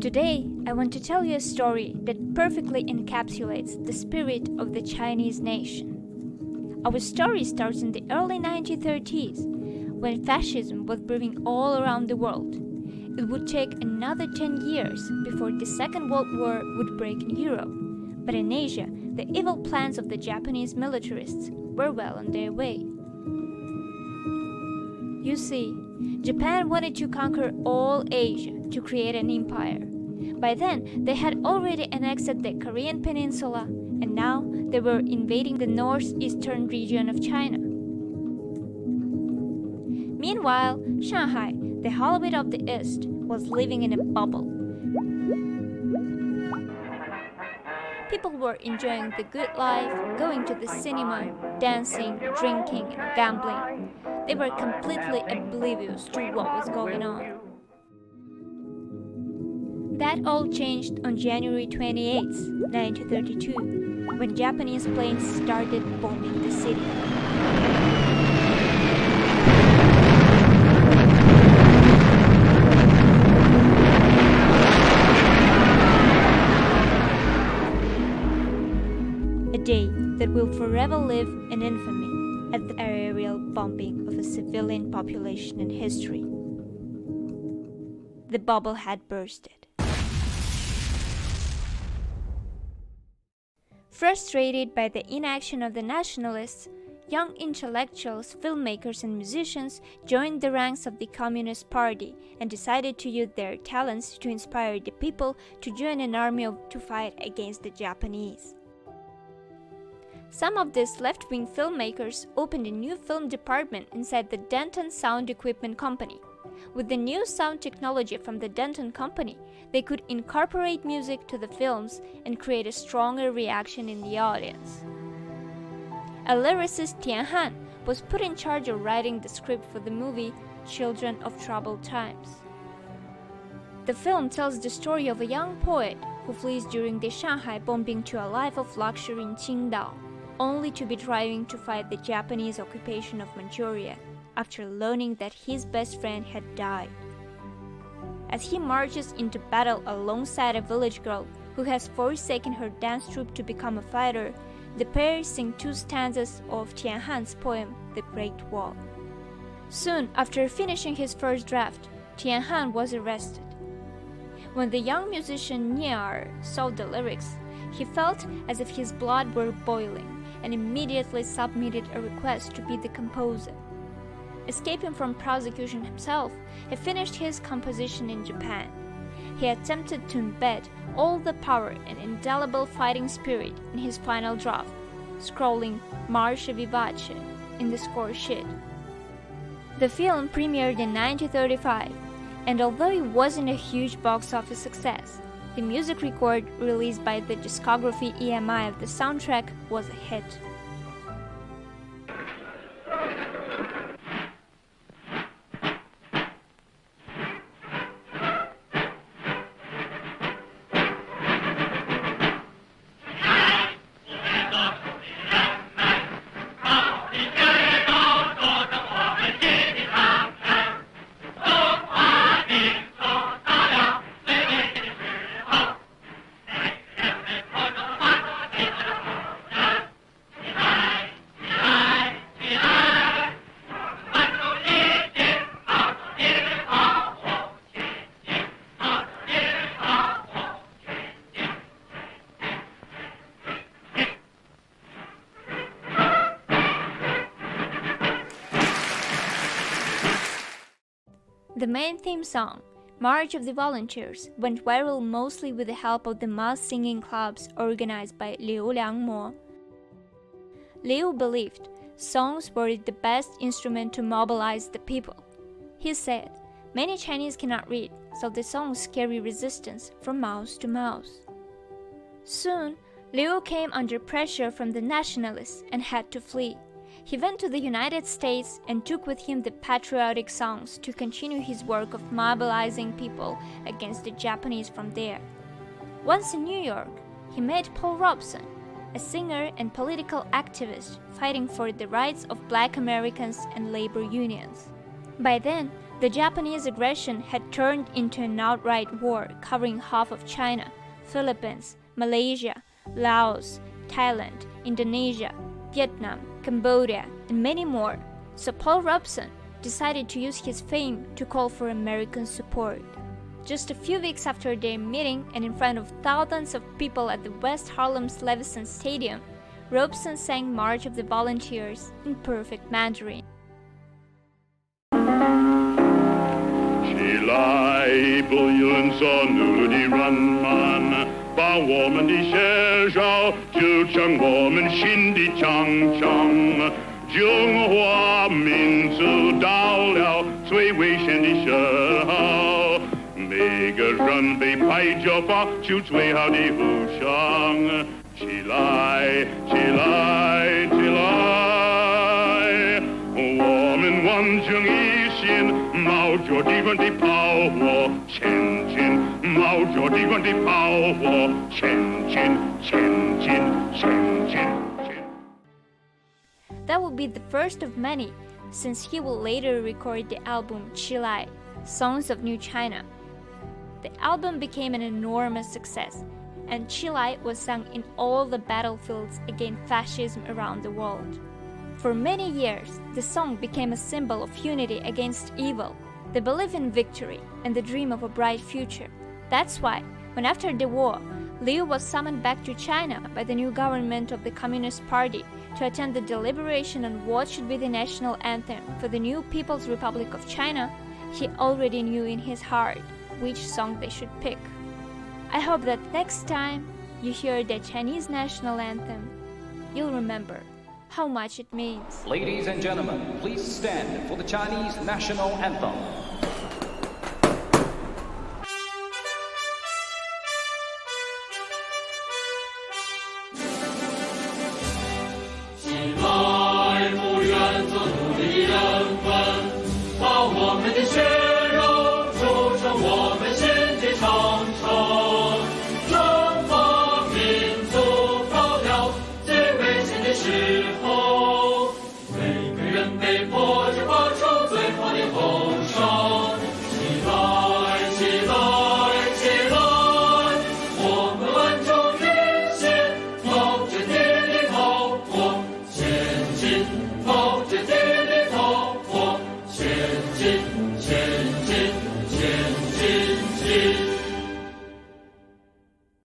Today, I want to tell you a story that perfectly encapsulates the spirit of the Chinese nation. Our story starts in the early 1930s, when fascism was brewing all around the world. It would take another 10 years before the Second World War would break in Europe. But in Asia, the evil plans of the Japanese militarists were well on their way. You see, Japan wanted to conquer all Asia to create an empire. By then, they had already annexed the Korean peninsula, and now they were invading the northeastern region of China. Meanwhile, Shanghai, the hollywood of the East, was living in a bubble. People were enjoying the good life, going to the cinema, dancing, drinking, and gambling. They were completely oblivious to what was going on. That all changed on January 28, 1932, when Japanese planes started bombing the city. A day that will forever live in infamy as the aerial bombing of a civilian population in history. The bubble had bursted. Frustrated by the inaction of the nationalists, young intellectuals, filmmakers, and musicians joined the ranks of the Communist Party and decided to use their talents to inspire the people to join an army to fight against the Japanese. Some of these left-wing filmmakers opened a new film department inside the Denton Sound Equipment Company. With the new sound technology from the Denton Company, they could incorporate music to the films and create a stronger reaction in the audience. A lyricist, Tunghayan, was put in charge of writing the script for the movie Children of Troubled Times. The film tells the story of a young poet who flees during the Shanghai bombing to a life of luxury in Qingdao, only to be driving to fight the Japanese occupation of Manchuria after learning that his best friend had died. As he marches into battle alongside a village girl who has forsaken her dance troupe to become a fighter, the pair sing two stanzas of Tunghayan's poem, The Great Wall. Soon after finishing his first draft, Tunghayan was arrested. When the young musician Niar saw the lyrics, he felt as if his blood were boiling and immediately submitted a request to be the composer. Escaping from prosecution himself, he finished his composition in Japan. He attempted to embed all the power and indelible fighting spirit in his final draft, scrolling Marche Vivace in the score sheet. The film premiered in 1935, and although it wasn't a huge box office success, the music record released by the discography EMI of the soundtrack was a hit. The main theme song, March of the Volunteers, went viral mostly with the help of the mass singing clubs organized by Liu Liangmo. Liu believed songs were the best instrument to mobilize the people. He said, "Many Chinese cannot read, so the songs carry resistance from mouth to mouth." Soon, Liu came under pressure from the nationalists and had to flee. He went to the United States and took with him the patriotic songs to continue his work of mobilizing people against the Japanese from there. Once in New York, he met Paul Robeson, a singer and political activist fighting for the rights of Black Americans and labor unions. By then, The Japanese aggression had turned into an outright war covering half of China, Philippines, Malaysia, Laos, Thailand, Indonesia, Vietnam, Cambodia, and many more. So Paul Robeson decided to use his fame to call for American support. Just a few weeks after their meeting and in front of thousands of people at the West Harlem's Leveson Stadium, Robeson sang March of the Volunteers in perfect Mandarin. 起来，不用做奴的人们，把我们的血烧，就成我们新的长城。中华民族到了最危险的时候，每个人被派着发出最好的呼声。起来，起来，起来！我们完成一心，冒着敌人的炮火前进，冒着敌人的炮火前进，前进，前进。That would be the first of many, since he will later record the album Chilai, Songs of New China. The album became an enormous success, and Chilai was sung in all the battlefields against fascism around the world. For many years, the song became a symbol of unity against evil, the belief in victory, and the dream of a bright future. That's why, when after the war, Liu was summoned back to China by the new government of the Communist Party to attend the deliberation on what should be the national anthem for the new People's Republic of China, he already knew in his heart which song they should pick. I hope that next time you hear the Chinese national anthem, you'll remember how much it means. Ladies and gentlemen, please stand for the Chinese national anthem.